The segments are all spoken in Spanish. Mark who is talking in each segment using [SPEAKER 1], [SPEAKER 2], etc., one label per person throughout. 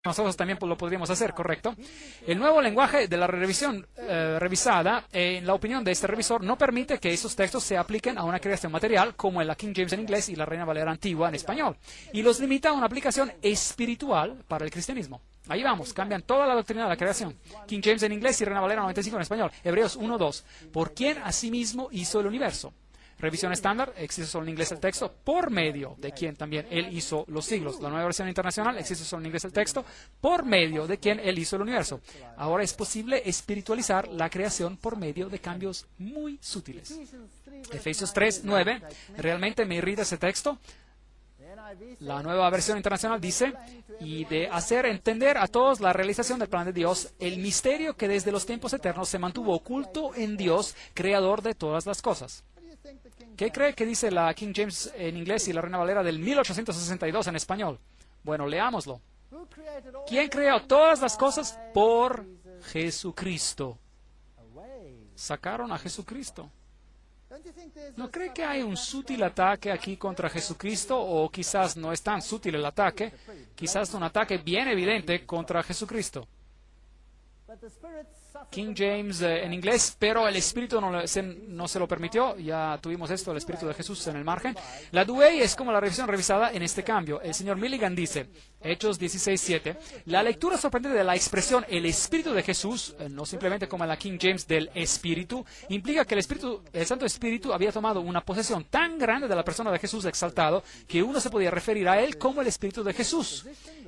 [SPEAKER 1] nosotros también lo podríamos hacer, ¿correcto? El nuevo lenguaje de la revisión revisada, en la opinión de este revisor, no permite que esos textos se apliquen a una creación material como en la King James en inglés y la Reina Valera antigua en español, y los limita a una aplicación espiritual para el cristianismo. Ahí vamos, cambian toda la doctrina de la creación. King James en inglés y Reina Valera 95 en español. Hebreos 1:2. ¿Por quién asimismo hizo el universo? Revisión estándar, existe solo en inglés el texto, por medio de quien también Él hizo los siglos. La nueva versión internacional, existe solo en inglés el texto, por medio de quien Él hizo el universo. Ahora es posible espiritualizar la creación por medio de cambios muy sutiles. Efesios 3:9, ¿realmente me irrita ese texto? La nueva versión internacional dice, y de hacer entender a todos la realización del plan de Dios, el misterio que desde los tiempos eternos se mantuvo oculto en Dios, creador de todas las cosas. ¿Qué cree que dice la King James en inglés y la Reina Valera del 1862 en español? Bueno, leámoslo. ¿Quién creó todas las cosas? Por Jesucristo. Sacaron a Jesucristo. ¿No cree que hay un sutil ataque aquí contra Jesucristo? O quizás no es tan sutil el ataque, quizás un ataque bien evidente contra Jesucristo. King James en inglés, pero el Espíritu no se lo permitió. Ya tuvimos esto, el Espíritu de Jesús en el margen. La Douay es como la revisión revisada en este cambio. El señor Milligan dice, Hechos 16:7, la lectura sorprendente de la expresión el Espíritu de Jesús, no simplemente como en la King James del Espíritu, implica que el Santo Espíritu había tomado una posesión tan grande de la persona de Jesús exaltado que uno se podía referir a él como el Espíritu de Jesús.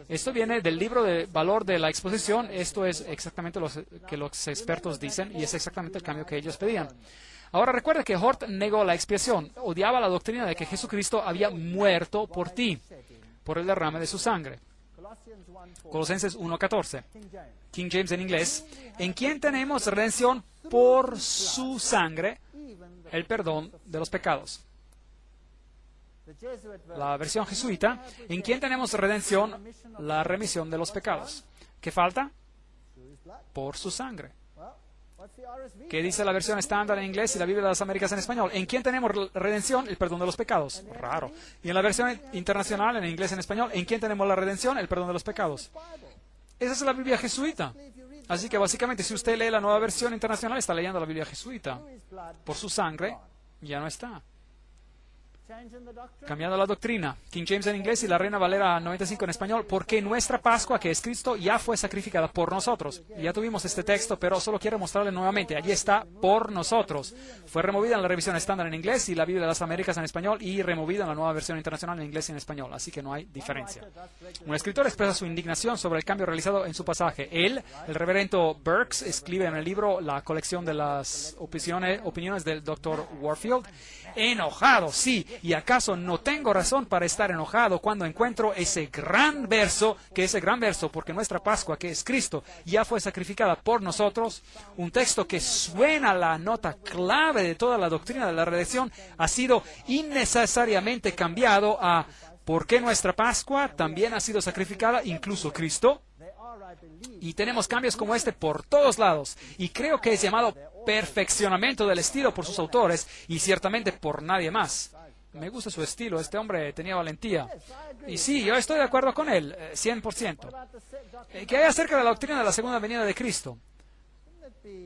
[SPEAKER 1] Esto viene del libro de valor de la exposición. Esto es exactamente lo que los expertos dicen y es exactamente el cambio que ellos pedían. Ahora recuerda que Hort negó la expiación, odiaba la doctrina de que Jesucristo había muerto por ti, por el derrame de su sangre. Colosenses 1:14. King James en inglés, en quien tenemos redención por su sangre, el perdón de los pecados. La versión jesuita, en quien tenemos redención, la remisión de los pecados. ¿Qué falta? Por su sangre. ¿Qué dice la versión estándar en inglés y la Biblia de las Américas en español? ¿En quién tenemos redención? El perdón de los pecados. Raro. Y en la versión internacional, en inglés y en español, ¿en quién tenemos la redención? El perdón de los pecados. Esa es la Biblia jesuita. Así que básicamente, si usted lee la nueva versión internacional, está leyendo la Biblia jesuita. Por su sangre, ya no está. Cambiando la doctrina, King James en inglés y la Reina Valera 95 en español, porque nuestra Pascua, que es Cristo, ya fue sacrificada por nosotros. Ya tuvimos este texto, pero solo quiero mostrarle nuevamente. Allí está, por nosotros. Fue removida en la revisión estándar en inglés y la Biblia de las Américas en español y removida en la nueva versión internacional en inglés y en español. Así que no hay diferencia. Un escritor expresa su indignación sobre el cambio realizado en su pasaje. Él, el reverendo Burks, escribe en el libro la colección de las opiniones del Dr. Warfield. Enojado, sí, y acaso no tengo razón para estar enojado cuando encuentro ese gran verso, porque nuestra Pascua, que es Cristo, ya fue sacrificada por nosotros, un texto que suena la nota clave de toda la doctrina de la redención, ha sido innecesariamente cambiado a porque nuestra Pascua también ha sido sacrificada, incluso Cristo. Y tenemos cambios como este por todos lados, y creo que es llamado perfeccionamiento del estilo por sus autores y ciertamente por nadie más. Me gusta su estilo, este hombre tenía valentía. Y sí, yo estoy de acuerdo con él, 100%. ¿Qué hay acerca de la doctrina de la segunda venida de Cristo?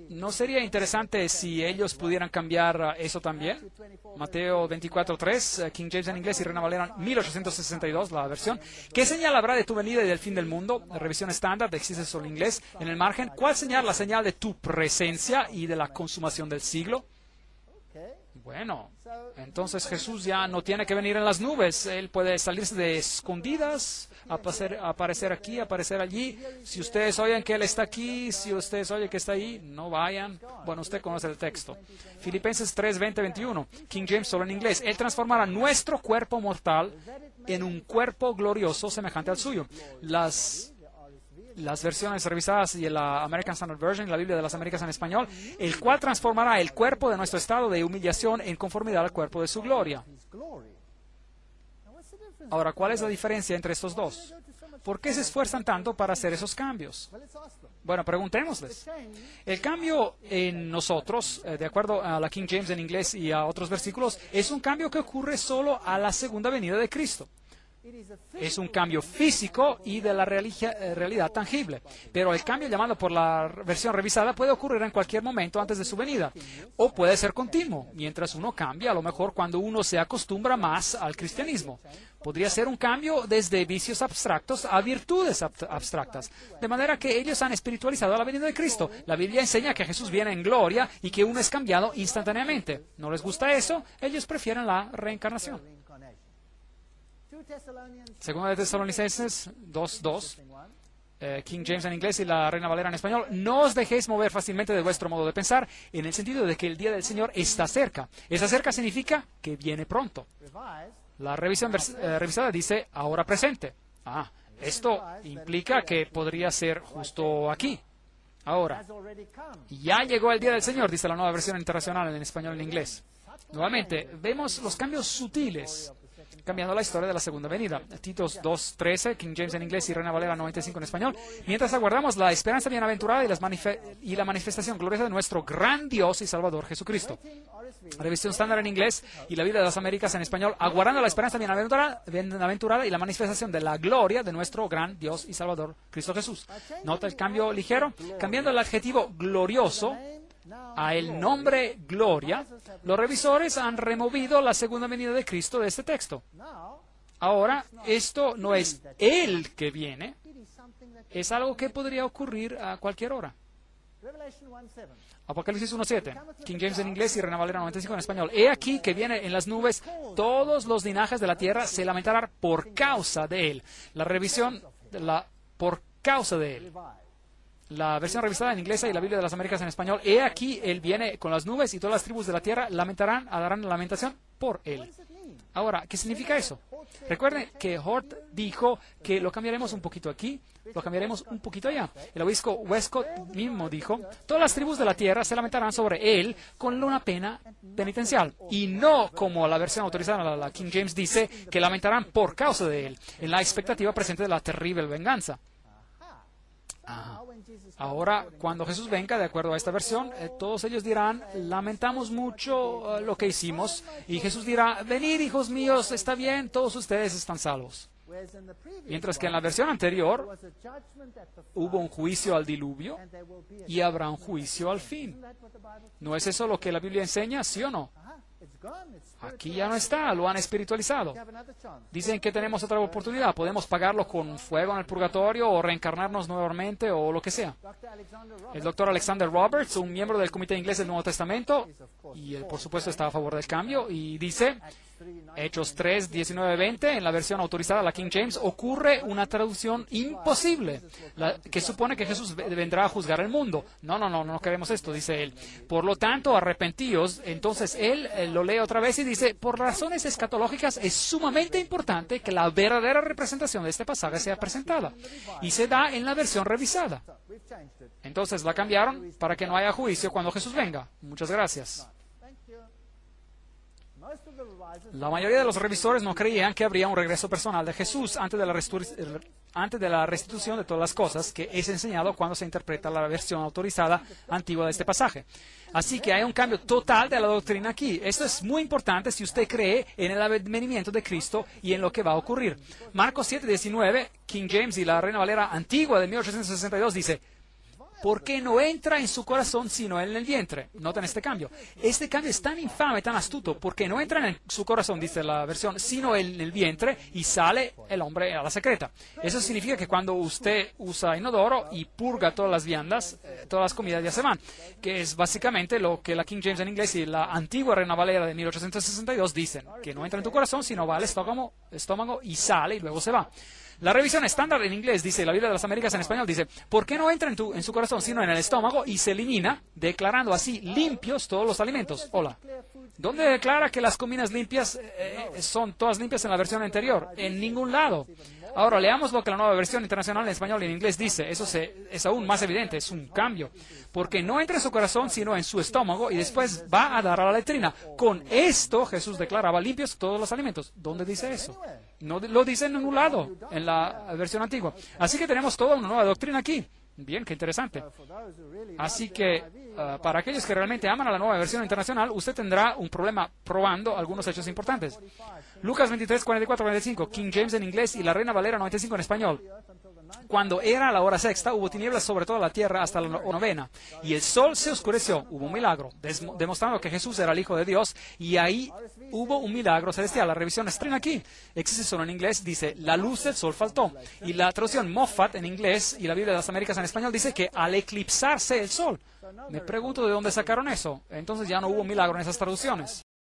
[SPEAKER 1] ¿No sería interesante si ellos pudieran cambiar eso también? Mateo 24:3, King James en inglés y Reina Valera 1862, la versión. ¿Qué señal habrá de tu venida y del fin del mundo? Revisión estándar, existe solo en inglés. En el margen, ¿cuál señal? La señal de tu presencia y de la consumación del siglo. Bueno, entonces Jesús ya no tiene que venir en las nubes. Él puede salirse de escondidas, aparecer aquí, aparecer allí. Si ustedes oyen que Él está aquí, si ustedes oyen que está ahí, no vayan. Bueno, usted conoce el texto. Filipenses 3:20-21, King James solo en inglés. Él transformará nuestro cuerpo mortal en un cuerpo glorioso semejante al suyo. Las versiones revisadas y la American Standard Version, la Biblia de las Américas en español, el cual transformará el cuerpo de nuestro estado de humillación en conformidad al cuerpo de su gloria. Ahora, ¿cuál es la diferencia entre estos dos? ¿Por qué se esfuerzan tanto para hacer esos cambios? Bueno, preguntémosles. El cambio en nosotros, de acuerdo a la King James en inglés y a otros versículos, es un cambio que ocurre solo a la segunda venida de Cristo. Es un cambio físico y de la realidad tangible. Pero el cambio llamado por la versión revisada puede ocurrir en cualquier momento antes de su venida. O puede ser continuo, mientras uno cambia, a lo mejor cuando uno se acostumbra más al cristianismo. Podría ser un cambio desde vicios abstractos a virtudes abstractas. De manera que ellos han espiritualizado la venida de Cristo. La Biblia enseña que Jesús viene en gloria y que uno es cambiado instantáneamente. ¿No les gusta eso? Ellos prefieren la reencarnación. Segunda de Tesalonicenses 2:2, King James en inglés y la Reina Valera en español. No os dejéis mover fácilmente de vuestro modo de pensar, en el sentido de que el día del Señor está cerca. Está cerca significa que viene pronto. La revisión revisada dice ahora presente. Esto implica que podría ser justo aquí. Ahora, ya llegó el día del Señor, dice la Nueva Versión Internacional en español y en inglés. Nuevamente, vemos los cambios sutiles cambiando la historia de la segunda venida. Titos 2:13, King James en inglés y Reina Valera 95 en español. Mientras aguardamos la esperanza bienaventurada y la manifestación gloriosa de nuestro gran Dios y Salvador Jesucristo. Revisión estándar en inglés y la Biblia de las Américas en español, aguardando la esperanza bienaventurada y la manifestación de la gloria de nuestro gran Dios y Salvador Cristo Jesús. Nota el cambio ligero, cambiando el adjetivo glorioso a el nombre gloria. Los revisores han removido la segunda venida de Cristo de este texto. Ahora, esto no es Él que viene, es algo que podría ocurrir a cualquier hora. Apocalipsis 1:7, King James en inglés y Reina Valera 95 en español. He aquí que viene en las nubes, todos los linajes de la tierra se lamentarán por causa de Él. La revisión, por causa de Él. La versión revisada en inglés y la Biblia de las Américas en español. He aquí, Él viene con las nubes y todas las tribus de la tierra lamentarán, darán lamentación por Él. Ahora, ¿qué significa eso? Recuerden que Hort dijo que lo cambiaremos un poquito aquí, lo cambiaremos un poquito allá. El obispo Westcott mismo dijo, todas las tribus de la tierra se lamentarán sobre Él con una pena penitencial. Y no como la versión autorizada, la King James dice, que lamentarán por causa de Él, en la expectativa presente de la terrible venganza. Ahora, cuando Jesús venga, de acuerdo a esta versión, todos ellos dirán, lamentamos mucho lo que hicimos. Y Jesús dirá, venid, hijos míos, está bien, todos ustedes están salvos. Mientras que en la versión anterior hubo un juicio al diluvio y habrá un juicio al fin. ¿No es eso lo que la Biblia enseña, sí o no? Aquí ya no está, lo han espiritualizado. Dicen que tenemos otra oportunidad, podemos pagarlo con fuego en el purgatorio o reencarnarnos nuevamente o lo que sea. El doctor Alexander Roberts, un miembro del Comité Inglés del Nuevo Testamento, y él por supuesto está a favor del cambio, y dice, Hechos 3, 19, 20, en la versión autorizada, la King James, ocurre una traducción imposible, que supone que Jesús vendrá a juzgar el mundo. No queremos esto, dice él. Por lo tanto, arrepentíos. Entonces él lo lee otra vez y dice, por razones escatológicas es sumamente importante que la verdadera representación de este pasaje sea presentada. Y se da en la versión revisada. Entonces la cambiaron para que no haya juicio cuando Jesús venga. Muchas gracias. La mayoría de los revisores no creían que habría un regreso personal de Jesús antes de la restitución de todas las cosas que es enseñado cuando se interpreta la versión autorizada antigua de este pasaje. Así que hay un cambio total de la doctrina aquí. Esto es muy importante si usted cree en el advenimiento de Cristo y en lo que va a ocurrir. Marcos 7:19, King James y la Reina Valera antigua de 1862 dice, porque no entra en su corazón sino en el vientre. Noten este cambio. Este cambio es tan infame, tan astuto, porque no entra en su corazón, dice la versión, sino en el vientre y sale el hombre a la secreta. Eso significa que cuando usted usa inodoro y purga todas las viandas, todas las comidas ya se van, que es básicamente lo que la King James en inglés y la antigua Reina Valera de 1862 dicen, que no entra en tu corazón sino va al estómago y sale y luego se va. La revisión estándar en inglés, dice la Biblia de las Américas en español, dice, ¿por qué no entra en su corazón sino en el estómago y se elimina, declarando así limpios todos los alimentos? Hola. ¿Dónde declara que las comidas limpias son todas limpias en la versión anterior? En ningún lado. Ahora, leamos lo que la Nueva Versión Internacional en español y en inglés dice. Eso es aún más evidente, es un cambio. Porque no entra en su corazón, sino en su estómago, y después va a dar a la letrina. Con esto, Jesús declaraba limpios todos los alimentos. ¿Dónde dice eso? No lo dice en ningún lado, en la versión antigua. Así que tenemos toda una nueva doctrina aquí. Bien, qué interesante. Así que para aquellos que realmente aman a la nueva versión internacional, usted tendrá un problema probando algunos hechos importantes. Lucas 23, 44, 45, King James en inglés y la Reina Valera 95 en español. Cuando era la hora sexta, hubo tinieblas sobre toda la tierra hasta la novena, y el sol se oscureció. Hubo un milagro, demostrando que Jesús era el Hijo de Dios, y ahí hubo un milagro celestial. La revisión estrena aquí, existe solo en inglés, dice, la luz del sol faltó. Y la traducción Moffat en inglés y la Biblia de las Américas en español dice que al eclipsarse el sol. Me pregunto de dónde sacaron eso. Entonces ya no hubo milagro en esas traducciones.